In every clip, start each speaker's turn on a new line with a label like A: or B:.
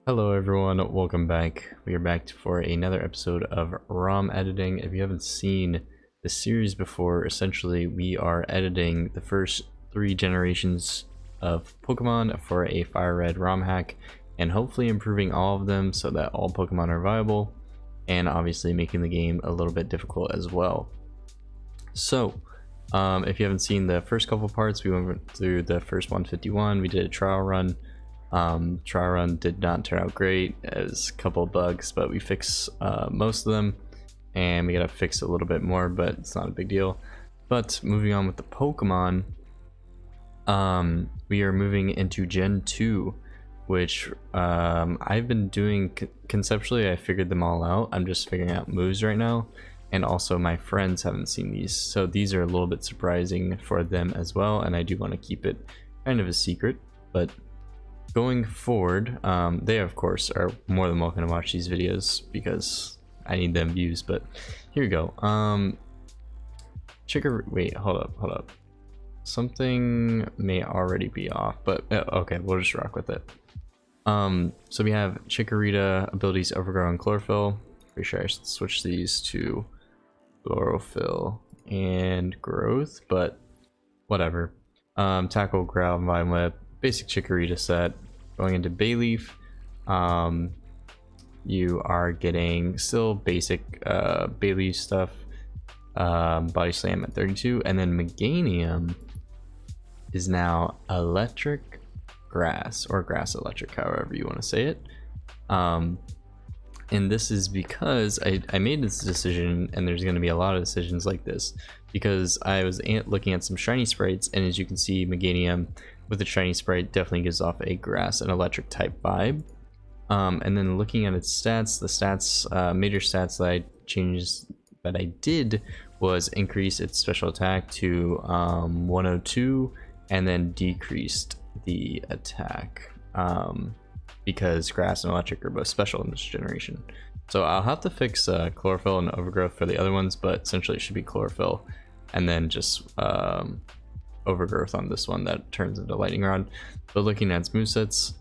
A: Hello everyone, welcome back. We are back for another episode of ROM editing. If you haven't seen the series before, essentially we are editing the first 3 generations of Pokemon for a Fire Red ROM hack and hopefully improving all of them so that all Pokemon are viable, and obviously making the game a little bit difficult as well. So if you haven't seen the first couple parts, we went through the first 151, we did a trial run. Trial run did not turn out great. There's a couple of bugs, but we fixed most of them, and we gotta fix a little bit more, but it's not a big deal. But moving on with the Pokemon, we are moving into Gen 2, which I've been doing conceptually. I figured them all out. I'm just figuring out moves right now, and also my friends haven't seen these, so these are a little bit surprising for them as well, and I do want to keep it kind of a secret. But going forward, they of course are more than welcome to watch these videos because I need them views. But here we go. Wait, hold up. Something may already be off, but okay, we'll just rock with it. So we have Chikorita abilities Overgrow and Chlorophyll. Pretty sure I should switch these to Chlorophyll and Growth, but whatever. Tackle, Growl, Vine Whip. Basic Chikorita set. Going into Bayleaf, you are getting still basic Bayleaf stuff, Body Slam at 32, and then Meganium is now Electric Grass, or Grass Electric, however you want to say it. And this is because I made this decision, and there's going to be a lot of decisions like this, because I was looking at some shiny sprites, and as you can see, Meganium with the shiny sprite definitely gives off a grass and electric type vibe. And then looking at its stats, the major stats that I did was increase its special attack to 102, and then decreased the attack because grass and electric are both special in this generation. So I'll have to fix Chlorophyll and Overgrowth for the other ones, but essentially it should be Chlorophyll and then just Overgrowth on this one that turns into Lightning Rod. But looking at its movesets,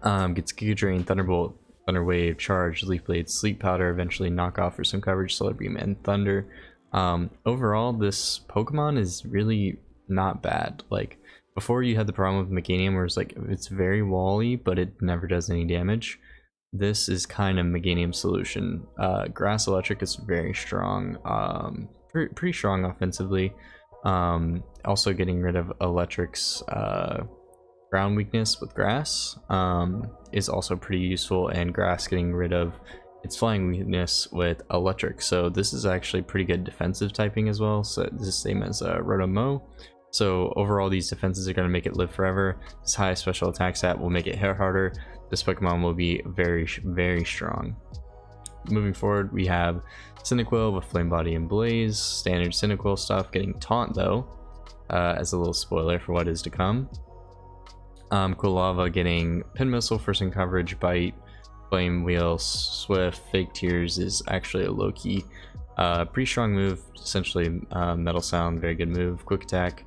A: gets Giga Drain, Thunderbolt, Thunder Wave, Charge, Leaf Blade, Sleep Powder, eventually Knock Off for some coverage, Solar Beam, and Thunder. Overall, this Pokemon is really not bad. Like, before you had the problem with Meganium where it's like, it's very wally, but it never does any damage. This is kind of Meganium's solution. Grass Electric is very strong, pretty strong offensively. Also getting rid of Electric's ground weakness with Grass is also pretty useful, and Grass getting rid of its flying weakness with Electric. So this is actually pretty good defensive typing as well. So this is the same as Rotom-Mow. So overall, these defenses are going to make it live forever. This high special attack stat will make it hit harder. This Pokemon will be very, very strong. Moving forward, we have Cyndaquil with Flame Body and Blaze. Standard Cyndaquil stuff. Getting Taunt though, as a little spoiler for what is to come. Quilava getting Pin Missile for some coverage. Bite, Flame Wheel, Swift, Fake Tears is actually a low-key pretty strong move. Essentially Metal Sound, very good move. Quick Attack,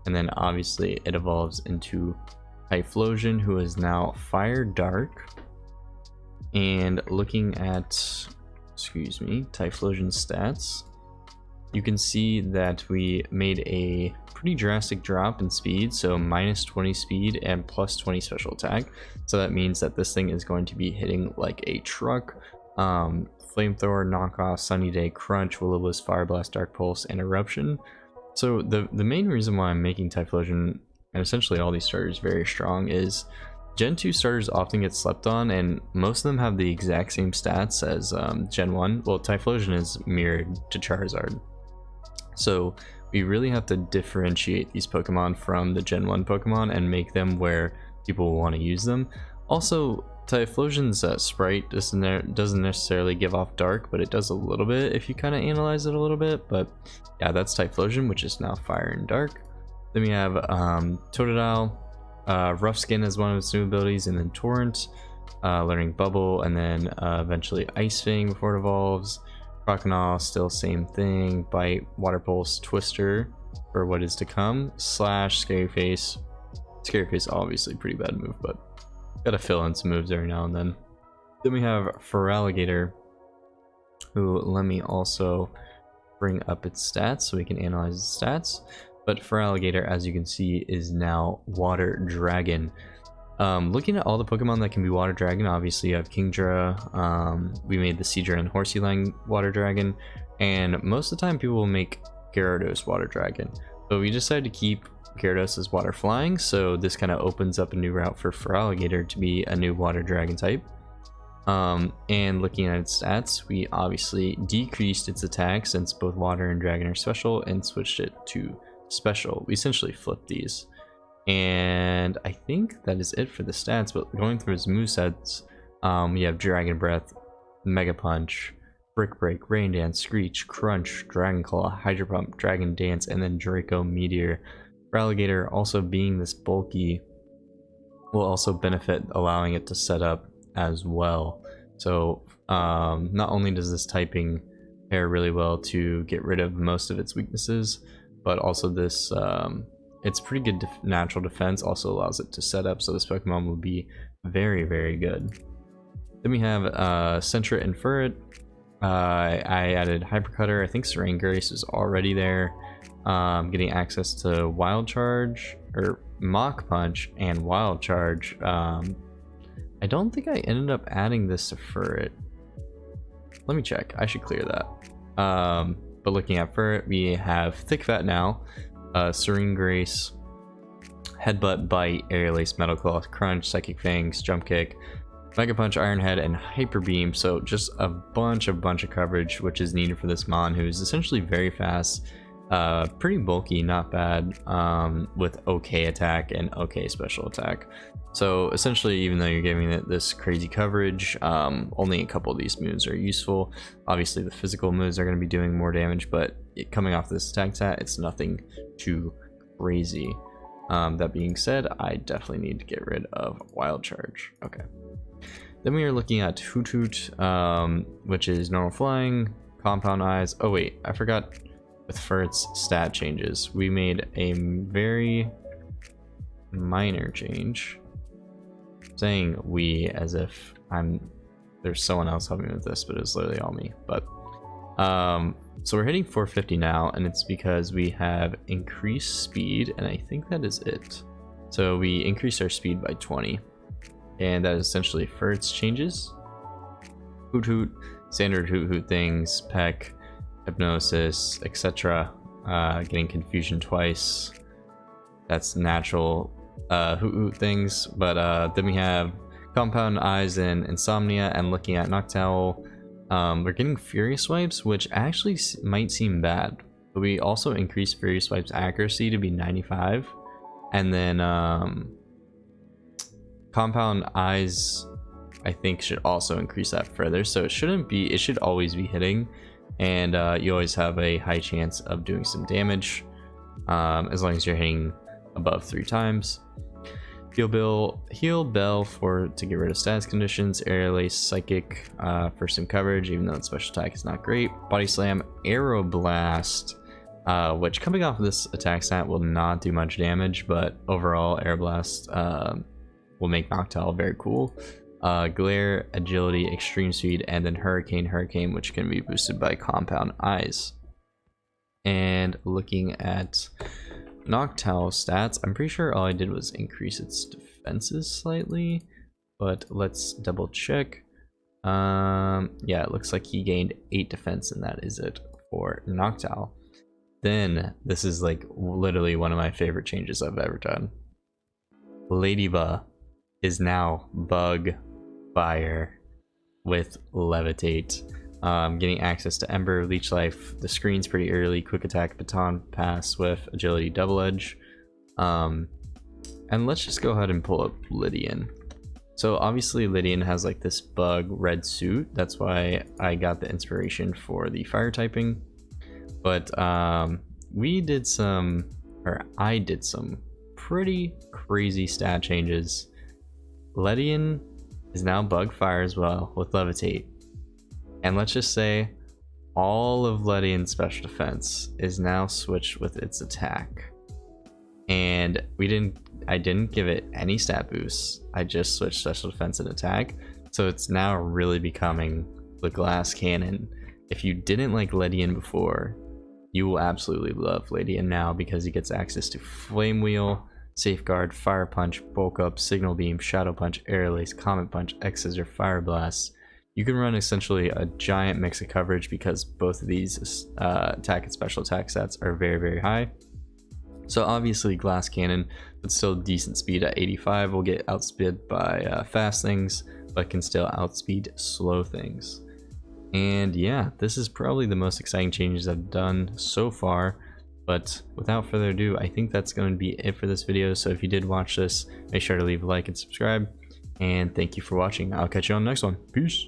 A: and then obviously it evolves into Typhlosion, who is now Fire Dark. And looking at, Typhlosion's stats, you can see that we made a pretty drastic drop in speed, so minus 20 speed and plus 20 special attack. So that means that this thing is going to be hitting like a truck. Flamethrower, Knockoff, Sunny Day, Crunch, Will-O-Wisp, Fire Blast, Dark Pulse, and Eruption. So the main reason why I'm making Typhlosion and essentially all these starters very strong is Gen 2 starters often get slept on, and most of them have the exact same stats as Gen 1. Well, Typhlosion is mirrored to Charizard. So we really have to differentiate these Pokemon from the Gen 1 Pokemon and make them where people will want to use them. Also, Typhlosion's sprite doesn't necessarily give off Dark, but it does a little bit if you kind of analyze it a little bit. But yeah, that's Typhlosion, which is now Fire and Dark. Then we have Totodile. Rough Skin as one of its new abilities, and then Torrent, learning Bubble, and then eventually Ice Fang before it evolves. Croconaw, still same thing. Bite, Water Pulse, Twister for what is to come, slash Scary Face. Scary Face, obviously pretty bad move, but Gotta fill in some moves every now and then. Then we have Feraligatr, who, let me also bring up its stats so we can analyze its stats. But Feraligatr, as you can see, is now Water Dragon. Looking at all the Pokemon that can be Water Dragon, obviously you have Kingdra, we made the Seadra and Horseylang Water Dragon, and most of the time people will make Gyarados Water Dragon. But we decided to keep Gyarados as Water Flying, so this kind of opens up a new route for Feraligatr to be a new Water Dragon type. And looking at its stats, we obviously decreased its attack since both Water and Dragon are special and switched it to special. We essentially flipped these. And I think that is it for the stats, but going through his movesets, we have Dragon Breath, Mega Punch, Brick Break, Rain Dance, Screech, Crunch, Dragon Claw, Hydro Pump, Dragon Dance, and then Draco Meteor. Feraligatr, also being this bulky, will also benefit allowing it to set up as well. So not only does this typing pair really well to get rid of most of its weaknesses, but also this it's pretty good natural defense also allows it to set up, so this Pokemon will be very, very good. Then we have Sentret and Furret. I added Hypercutter. I think Serene Grace is already there. Getting access to Wild Charge, or Mach Punch and Wild Charge. I don't think I ended up adding this to Furret. Let me check. I should clear that. But looking at Furret, we have Thick Fat now, Serene Grace, Headbutt, Bite, Aerial Ace, Metal Claw, Crunch, Psychic Fangs, Jump Kick, Mega Punch, Iron Head, and Hyper Beam. So just a bunch of coverage, which is needed for this Mon, who's essentially very fast, pretty bulky, not bad, with okay attack and okay special attack. So essentially, even though you're giving it this crazy coverage, only a couple of these moves are useful. Obviously the physical moves are going to be doing more damage, but coming off this attack stat, it's nothing too crazy. That being said, I definitely need to get rid of Wild Charge. Okay. Then we are looking at Hoothoot, which is normal flying, compound eyes. Oh wait, I forgot with Furret's stat changes. We made a very minor change. Saying we as if there's someone else helping me with this, but it was literally all me. But so we're hitting 450 now, and it's because we have increased speed, and I think that is it. So we increased our speed by 20, and that is essentially Furret's changes. Hoothoot, standard Hoothoot things, Peck, Hypnosis, etc. Getting Confusion twice. That's natural Hoothoot things. But then we have Compound Eyes and Insomnia, and looking at Noctowl, we're getting Furious Swipes, which actually might seem bad. But we also increased Furious Swipes accuracy to be 95, and then Compound Eyes I think should also increase that further. So it should always be hitting, and you always have a high chance of doing some damage as long as you're hitting above 3 times. Heal Bell to get rid of status conditions. Aerial Ace, Psychic for some coverage, even though its special attack is not great. Body Slam, Aeroblast, which coming off of this attack stat will not do much damage, but overall Aeroblast will make Noctowl very cool. Glare, Agility, Extreme Speed, and then Hurricane, which can be boosted by Compound Eyes. And looking at Noctowl stats, I'm pretty sure all I did was increase its defenses slightly, but let's double check. Yeah, it looks like he gained 8 defense, and that is it for Noctowl. Then this is like literally one of my favorite changes I've ever done. Ledyba is now Bug Fire with Levitate. Getting access to Ember, Leech Life, the screen's pretty early, Quick Attack, Baton Pass, Swift, Agility, Double Edge. And let's just go ahead and pull up Lydian. So obviously Lydian has like this bug red suit, that's why I got the inspiration for the fire typing. But I did some pretty crazy stat changes. Lydian is now Bug Fire as well with Levitate. And let's just say all of Lydian's special defense is now switched with its attack. and I didn't give it any stat boosts. I just switched special defense and attack, so it's now really becoming the glass cannon. If you didn't like Ledyba before, you will absolutely love Ledyba now, because he gets access to Flame Wheel, Safeguard, Fire Punch, Bulk Up, Signal Beam, Shadow Punch, Air Release, Comet Punch, X Scissor, Fire Blast. You can run essentially a giant mix of coverage, because both of these attack and special attack stats are very, very high. So obviously Glass Cannon, but still decent speed at 85, will get outsped by fast things, but can still outspeed slow things. And yeah, this is probably the most exciting changes I've done so far. But without further ado, I think that's going to be it for this video. So if you did watch this, make sure to leave a like and subscribe. And thank you for watching. I'll catch you on the next one. Peace.